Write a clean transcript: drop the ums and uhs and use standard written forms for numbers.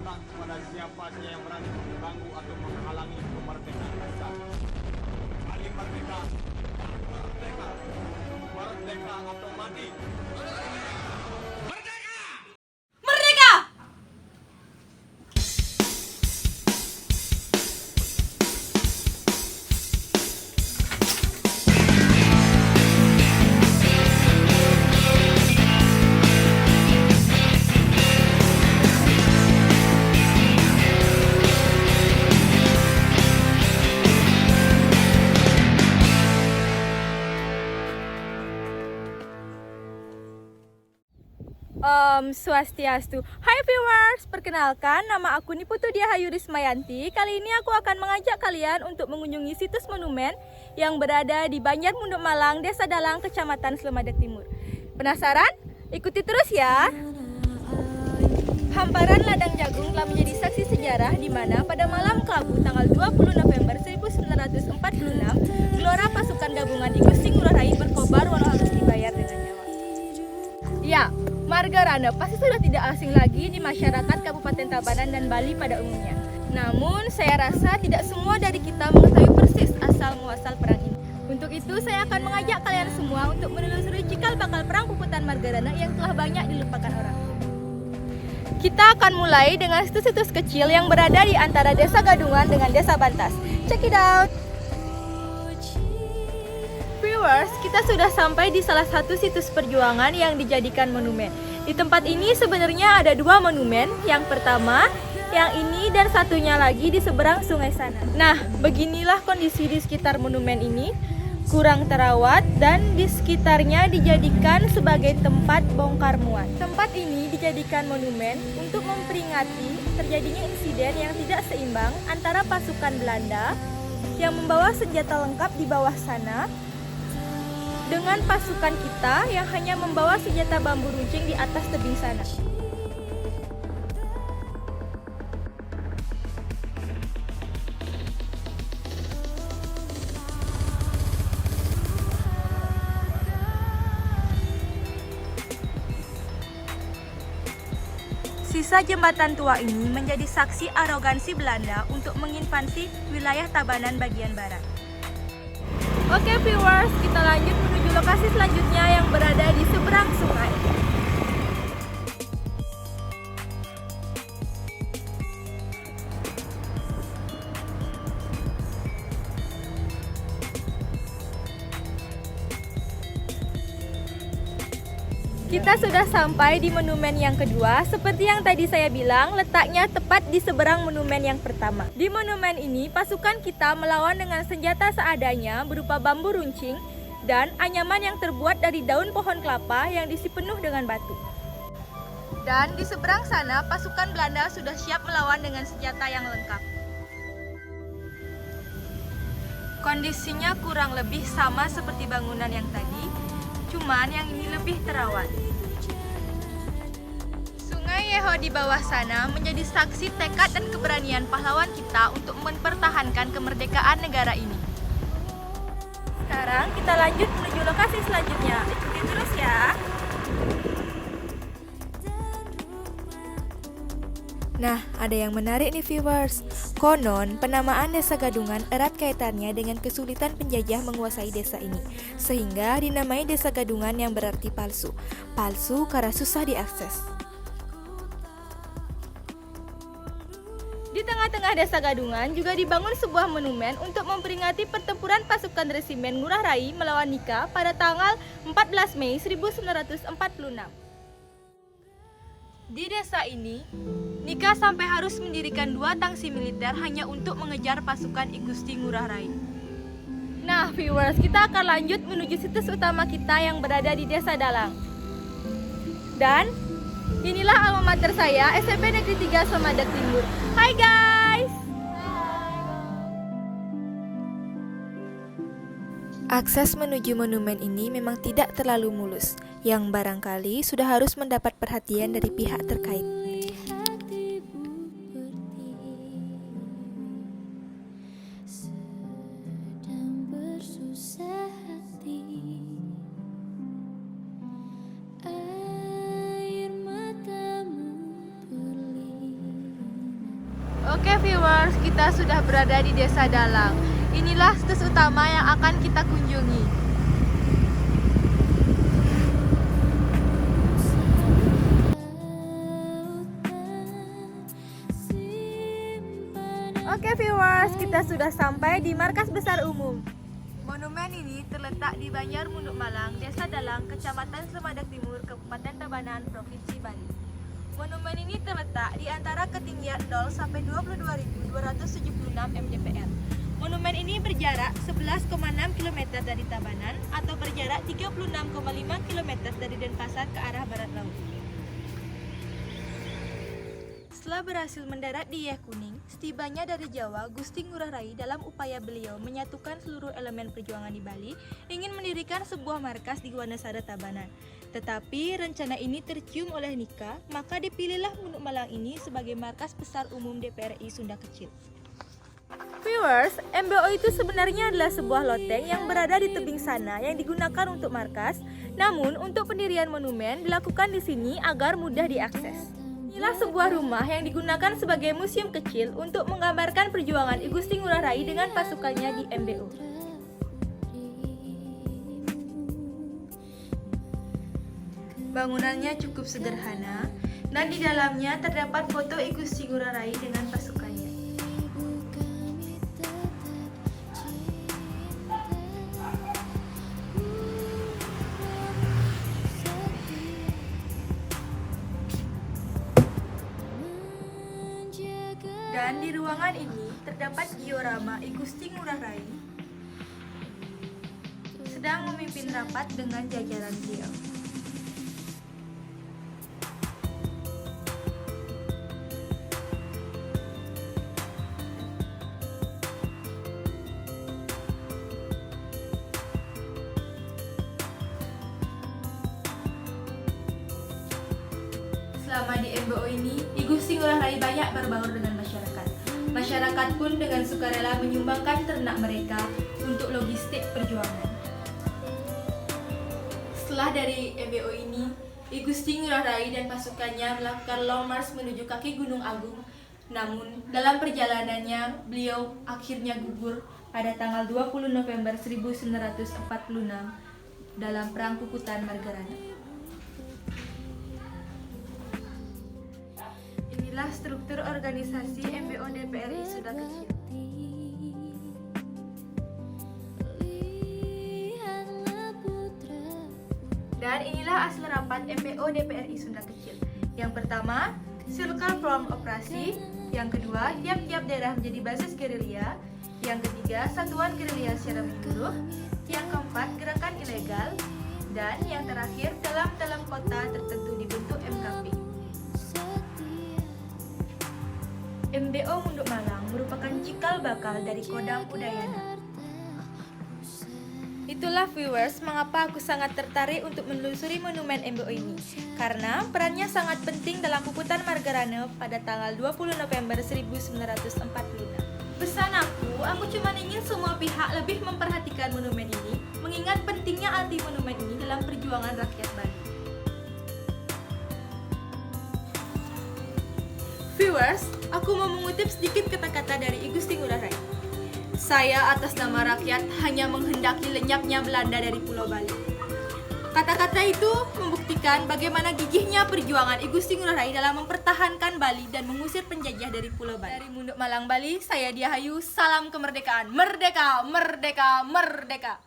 punah pada siapa saja yang berani mengganggu atau menghalangi kemerdekaan kita. Mari merdeka, merdeka, merdeka atau mati. Merdeka! Swastiastu. Hai viewers, perkenalkan nama aku Niputu Diahayu Rismayanti. Kali ini aku akan mengajak kalian untuk mengunjungi situs monumen yang berada di Banjar Munduk Malang, Desa Dalang, Kecamatan Slemadeg Timur. Penasaran? Ikuti terus ya. Hamparan ladang jagung telah menjadi saksi sejarah di mana pada malam Kelabu tanggal 20 November 1946, gelora pasukan gabungan I Gusti Ngurah Rai berkobar walau harus dibayar dengan nyawa. Ya, marga Rana pasti sudah tidak asing lagi di masyarakat Kabupaten Tabanan dan Bali pada umumnya. Namun, saya rasa tidak semua dari kita mengetahui persis asal-muasal perang ini. Untuk itu, saya akan mengajak kalian semua untuk menelusuri cikal bakal perang Puputan Margarana yang telah banyak dilupakan orang. Kita akan mulai dengan situs-situs kecil yang berada di antara Desa Gadungan dengan Desa Bantas. Check it out! Viewers, kita sudah sampai di salah satu situs perjuangan yang dijadikan monumen. Di tempat ini sebenarnya ada dua monumen. Yang pertama, yang ini dan satunya lagi di seberang sungai sana. Nah, beginilah kondisi di sekitar monumen ini. Kurang terawat dan di sekitarnya dijadikan sebagai tempat bongkar muat. Tempat ini dijadikan monumen untuk memperingati terjadinya insiden yang tidak seimbang antara pasukan Belanda yang membawa senjata lengkap di bawah sana dengan pasukan kita yang hanya membawa senjata bambu runcing di atas tebing sana. Sisa jembatan tua ini menjadi saksi arogansi Belanda untuk menginvasi wilayah Tabanan bagian barat. Oke viewers, kita lanjut menuju lokasi selanjutnya yang berada di seberang sungai. Kita sudah sampai di monumen yang kedua. Seperti yang tadi saya bilang, letaknya tepat di seberang monumen yang pertama. Di monumen ini, pasukan kita melawan dengan senjata seadanya berupa bambu runcing dan anyaman yang terbuat dari daun pohon kelapa yang diisi penuh dengan batu. Dan di seberang sana, pasukan Belanda sudah siap melawan dengan senjata yang lengkap. Kondisinya kurang lebih sama seperti bangunan yang tadi, cuman yang ini lebih terawat. Sungai Yeho di bawah sana menjadi saksi tekad dan keberanian pahlawan kita untuk mempertahankan kemerdekaan negara ini. Sekarang kita lanjut menuju lokasi selanjutnya. Ikuti terus ya. Nah, ada yang menarik nih viewers. Konon, penamaan Desa Gadungan erat kaitannya dengan kesulitan penjajah menguasai desa ini, sehingga dinamai Desa Gadungan yang berarti palsu. Palsu karena susah diakses. Di tengah-tengah Desa Gadungan juga dibangun sebuah monumen untuk memperingati pertempuran pasukan resimen Ngurah Rai melawan Nika pada tanggal 14 Mei 1946. Di desa ini, Nika sampai harus mendirikan 2 tangsi militer hanya untuk mengejar pasukan I Gusti Ngurah Rai. Nah viewers, kita akan lanjut menuju situs utama kita yang berada di Desa Dalang. Dan inilah alma mater saya, SMP Negeri 3 Slemadeg Timur. Hai guys! Akses menuju monumen ini memang tidak terlalu mulus, yang barangkali sudah harus mendapat perhatian dari pihak terkait. Oke viewers, kita sudah berada di Desa Dalang. Inilah situs utama yang akan kita kunjungi. Oke viewers, kita sudah sampai di markas besar umum. Monumen ini terletak di Banjar Munduk Malang, Desa Dalang, Kecamatan Semadak Timur, Kabupaten Tabanan, Provinsi Bali. Monumen ini terletak di antara ketinggian 0 sampai 22.276 mdpl. Monumen ini berjarak 11,6 km dari Tabanan atau berjarak 36,5 km dari Denpasar ke arah barat laut. Setelah berhasil mendarat di Yeh Kuning, setibanya dari Jawa, Gusti Ngurah Rai dalam upaya beliau menyatukan seluruh elemen perjuangan di Bali, ingin mendirikan sebuah markas di Wanasada Tabanan. Tetapi rencana ini tercium oleh Nika, maka dipilihlah Munduk Malang ini sebagai markas besar umum DPR RI Sunda Kecil. Viewers, MBO itu sebenarnya adalah sebuah loteng yang berada di tebing sana yang digunakan untuk markas, namun untuk pendirian monumen dilakukan di sini agar mudah diakses. Inilah sebuah rumah yang digunakan sebagai museum kecil untuk menggambarkan perjuangan I Gusti Ngurah Rai dengan pasukannya di MBO. Bangunannya cukup sederhana dan di dalamnya terdapat foto I Gusti Ngurah Rai dengan pasukannya. Dan di ruangan ini terdapat diorama I Gusti Ngurah Rai sedang memimpin rapat dengan jajaran beliau. Selama di MBO ini, I Gusti Ngurah Rai banyak berbaur dengan masyarakat. Masyarakat pun dengan sukarela menyumbangkan ternak mereka untuk logistik perjuangan. Setelah dari MBO ini, I Gusti Ngurah Rai dan pasukannya melakukan long march menuju kaki Gunung Agung. Namun, dalam perjalanannya, beliau akhirnya gugur pada tanggal 20 November 1946 dalam Perang Kukutan Margarana. Inilah struktur organisasi MBO DPR RI Sunda Kecil. Dan inilah asal rapat MBO DPR RI Sunda Kecil. Yang pertama, Circle From Operasi. Yang kedua, tiap-tiap daerah menjadi basis gerilya. Yang ketiga, satuan gerilya secara menyeluruh. Yang keempat, gerakan ilegal. Dan yang terakhir, dalam kota tertentu dibentuk MKP. MBO Munduk Malang merupakan cikal bakal dari Kodam Udayana. Itulah viewers mengapa aku sangat tertarik untuk menelusuri monumen MBO ini, karena perannya sangat penting dalam Kukutan Margarana pada tanggal 20 November 1946. Pesan aku cuma ingin semua pihak lebih memperhatikan monumen ini, mengingat pentingnya arti monumen ini dalam perjuangan rakyat Bali. Viewers, aku mau mengutip sedikit kata-kata dari I Gusti Ngurah Rai. Saya atas nama rakyat hanya menghendaki lenyapnya Belanda dari Pulau Bali. Kata-kata itu membuktikan bagaimana gigihnya perjuangan I Gusti Ngurah Rai dalam mempertahankan Bali dan mengusir penjajah dari Pulau Bali. Dari Munduk Malang, Bali, saya Diah Hayu, salam kemerdekaan. Merdeka, merdeka, merdeka.